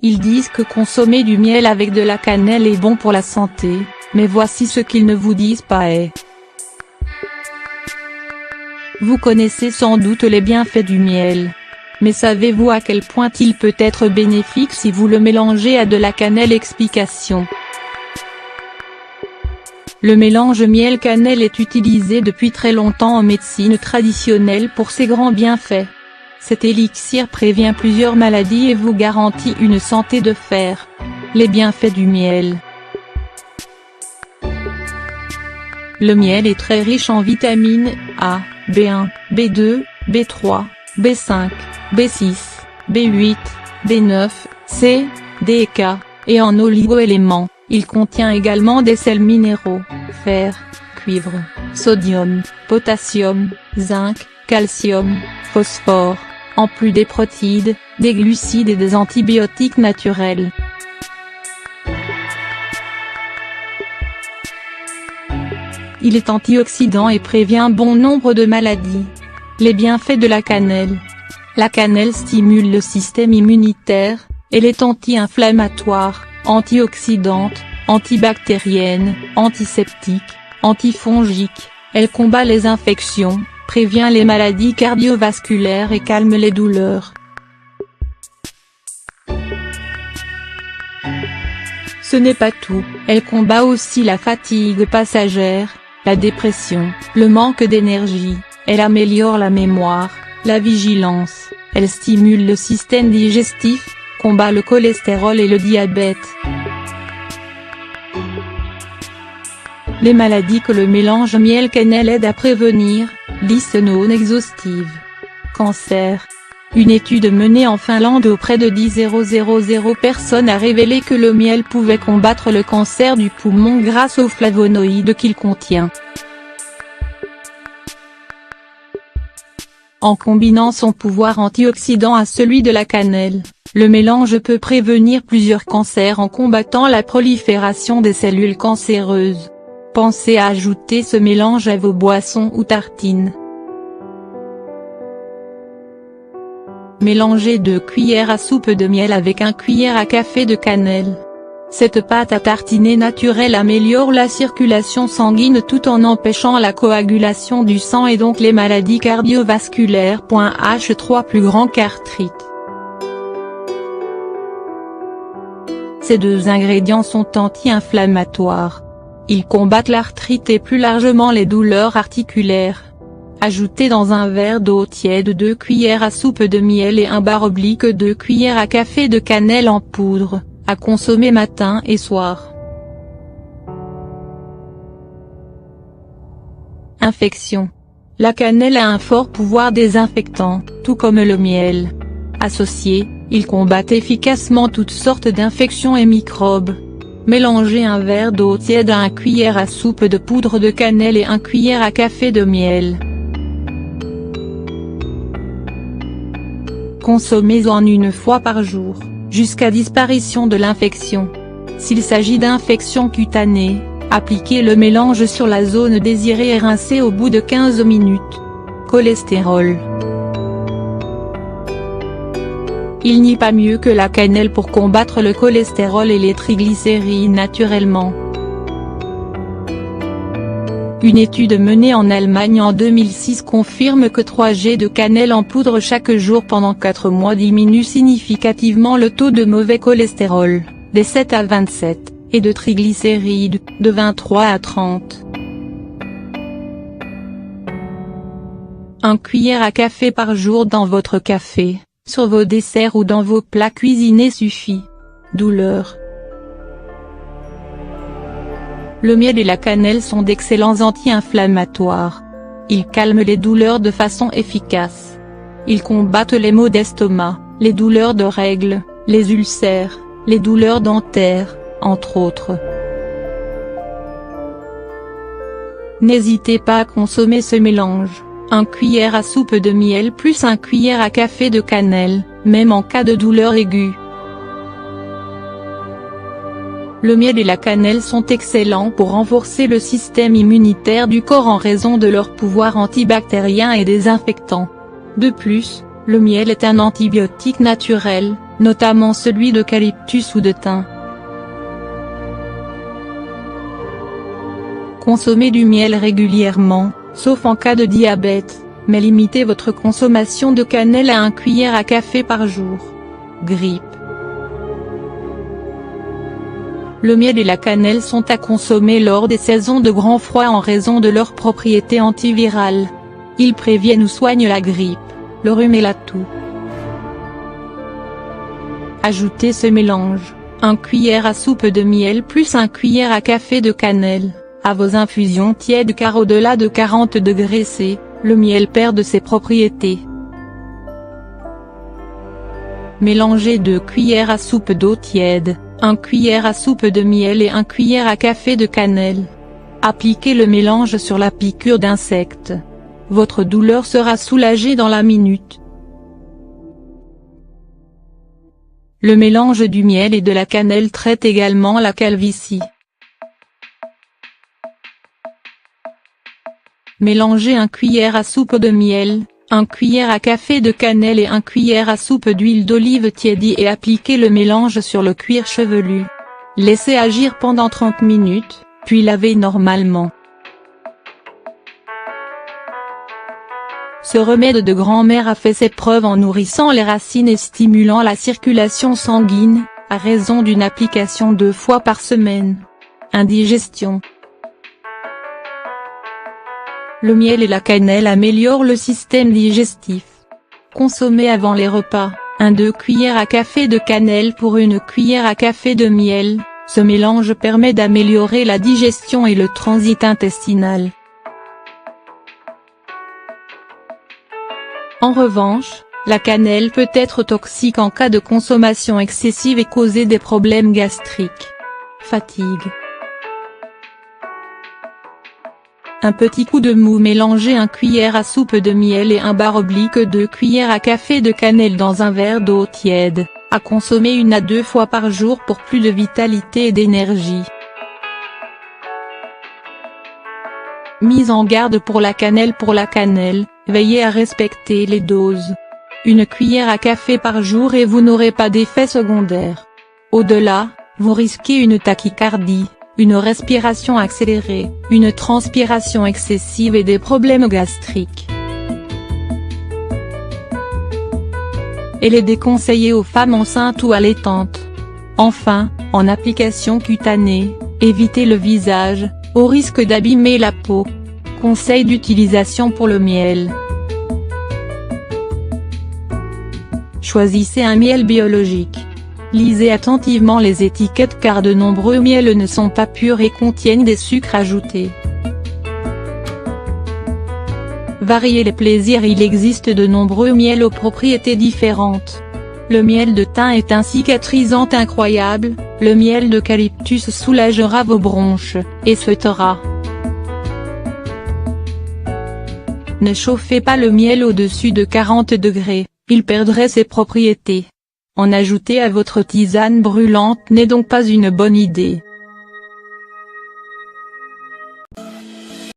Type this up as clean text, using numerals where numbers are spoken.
Ils disent que consommer du miel avec de la cannelle est bon pour la santé, mais voici ce qu'ils ne vous disent pas est. Vous connaissez sans doute les bienfaits du miel. Mais savez-vous à quel point il peut être bénéfique si vous le mélangez à de la cannelle? Explication. Le mélange miel-cannelle est utilisé depuis très longtemps en médecine traditionnelle pour ses grands bienfaits. Cet élixir prévient plusieurs maladies et vous garantit une santé de fer. Les bienfaits du miel. Le miel est très riche en vitamines A, B1, B2, B3, B5, B6, B8, B9, C, D et K, et en oligo-éléments. Il contient également des sels minéraux, fer, cuivre, sodium, potassium, zinc, calcium, phosphore, en plus des protéines, des glucides et des antibiotiques naturels. Il est antioxydant et prévient bon nombre de maladies. Les bienfaits de la cannelle. La cannelle stimule le système immunitaire, elle est anti-inflammatoire, antioxydante, antibactérienne, antiseptique, antifongique, elle combat les infections, prévient les maladies cardiovasculaires et calme les douleurs. Ce n'est pas tout, elle combat aussi la fatigue passagère, la dépression, le manque d'énergie, elle améliore la mémoire, la vigilance, elle stimule le système digestif, combat le cholestérol et le diabète. Les maladies que le mélange miel-cannelle aide à prévenir, liste non exhaustive. Cancer. Une étude menée en Finlande auprès de 10 000 personnes a révélé que le miel pouvait combattre le cancer du poumon grâce aux flavonoïdes qu'il contient. En combinant son pouvoir antioxydant à celui de la cannelle, le mélange peut prévenir plusieurs cancers en combattant la prolifération des cellules cancéreuses. Pensez à ajouter ce mélange à vos boissons ou tartines. Mélangez 2 cuillères à soupe de miel avec 1 cuillère à café de cannelle. Cette pâte à tartiner naturelle améliore la circulation sanguine tout en empêchant la coagulation du sang et donc les maladies cardiovasculaires. H3 plus grand qu'arthrite. Ces 2 ingrédients sont anti-inflammatoires. Ils combattent l'arthrite et plus largement les douleurs articulaires. Ajoutez dans un verre d'eau tiède 2 cuillères à soupe de miel et 1/2 cuillères à café de cannelle en poudre, à consommer matin et soir. Infection. La cannelle a un fort pouvoir désinfectant, tout comme le miel. Associé, il combat efficacement toutes sortes d'infections et microbes. Mélangez un verre d'eau tiède à 1 cuillère à soupe de poudre de cannelle et 1 cuillère à café de miel. Consommez-en 1 fois par jour, jusqu'à disparition de l'infection. S'il s'agit d'infection cutanée, appliquez le mélange sur la zone désirée et rincez au bout de 15 minutes. Cholestérol. Il n'y a pas mieux que la cannelle pour combattre le cholestérol et les triglycérides naturellement. Une étude menée en Allemagne en 2006 confirme que 3 g de cannelle en poudre chaque jour pendant 4 mois diminue significativement le taux de mauvais cholestérol, des 7 à 27, et de triglycérides, de 23 à 30. 1 cuillère à café par jour dans votre café, sur vos desserts ou dans vos plats cuisinés suffit. Douleur. Le miel et la cannelle sont d'excellents anti-inflammatoires. Ils calment les douleurs de façon efficace. Ils combattent les maux d'estomac, les douleurs de règles, les ulcères, les douleurs dentaires, entre autres. N'hésitez pas à consommer ce mélange, 1 cuillère à soupe de miel plus 1 cuillère à café de cannelle, même en cas de douleur aiguë. Le miel et la cannelle sont excellents pour renforcer le système immunitaire du corps en raison de leur pouvoir antibactérien et désinfectant. De plus, le miel est un antibiotique naturel, notamment celui d'eucalyptus ou de thym. Consommez du miel régulièrement, sauf en cas de diabète, mais limitez votre consommation de cannelle à 1 cuillère à café par jour. Grippe. Le miel et la cannelle sont à consommer lors des saisons de grand froid en raison de leurs propriétés antivirales. Ils préviennent ou soignent la grippe, le rhume et la toux. Ajoutez ce mélange, 1 cuillère à soupe de miel plus 1 cuillère à café de cannelle, à vos infusions tièdes car au-delà de 40 degrés C, le miel perd de ses propriétés. Mélangez 2 cuillères à soupe d'eau tiède, 1 cuillère à soupe de miel et 1 cuillère à café de cannelle. Appliquez le mélange sur la piqûre d'insectes. Votre douleur sera soulagée dans la minute. Le mélange du miel et de la cannelle traite également la calvitie. Mélangez 1 cuillère à soupe de miel, 1 cuillère à café de cannelle et 1 cuillère à soupe d'huile d'olive tiédie et appliquez le mélange sur le cuir chevelu. Laissez agir pendant 30 minutes, puis lavez normalement. Ce remède de grand-mère a fait ses preuves en nourrissant les racines et stimulant la circulation sanguine, à raison d'une application 2 fois par semaine. Indigestion. Le miel et la cannelle améliorent le système digestif. Consommez avant les repas, 1-2 cuillères à café de cannelle pour 1 cuillère à café de miel, ce mélange permet d'améliorer la digestion et le transit intestinal. En revanche, la cannelle peut être toxique en cas de consommation excessive et causer des problèmes gastriques. Fatigue. Un petit coup de mou. Mélangez 1 cuillère à soupe de miel et 1/2 cuillères à café de cannelle dans un verre d'eau tiède, à consommer 1 à 2 fois par jour pour plus de vitalité et d'énergie. Mise en garde pour la cannelle. Pour la cannelle, veillez à respecter les doses. 1 cuillère à café par jour et vous n'aurez pas d'effet secondaire. Au-delà, vous risquez une tachycardie, une respiration accélérée, une transpiration excessive et des problèmes gastriques. Elle est déconseillée aux femmes enceintes ou allaitantes. Enfin, en application cutanée, évitez le visage, au risque d'abîmer la peau. Conseil d'utilisation pour le miel. Choisissez un miel biologique. Lisez attentivement les étiquettes car de nombreux miels ne sont pas purs et contiennent des sucres ajoutés. Variez les plaisirs. Il existe de nombreux miels aux propriétés différentes. Le miel de thym est un cicatrisant incroyable, le miel d'eucalyptus soulagera vos bronches, et souhaitera. Ne chauffez pas le miel au-dessus de 40 degrés, il perdrait ses propriétés. En ajouter à votre tisane brûlante n'est donc pas une bonne idée.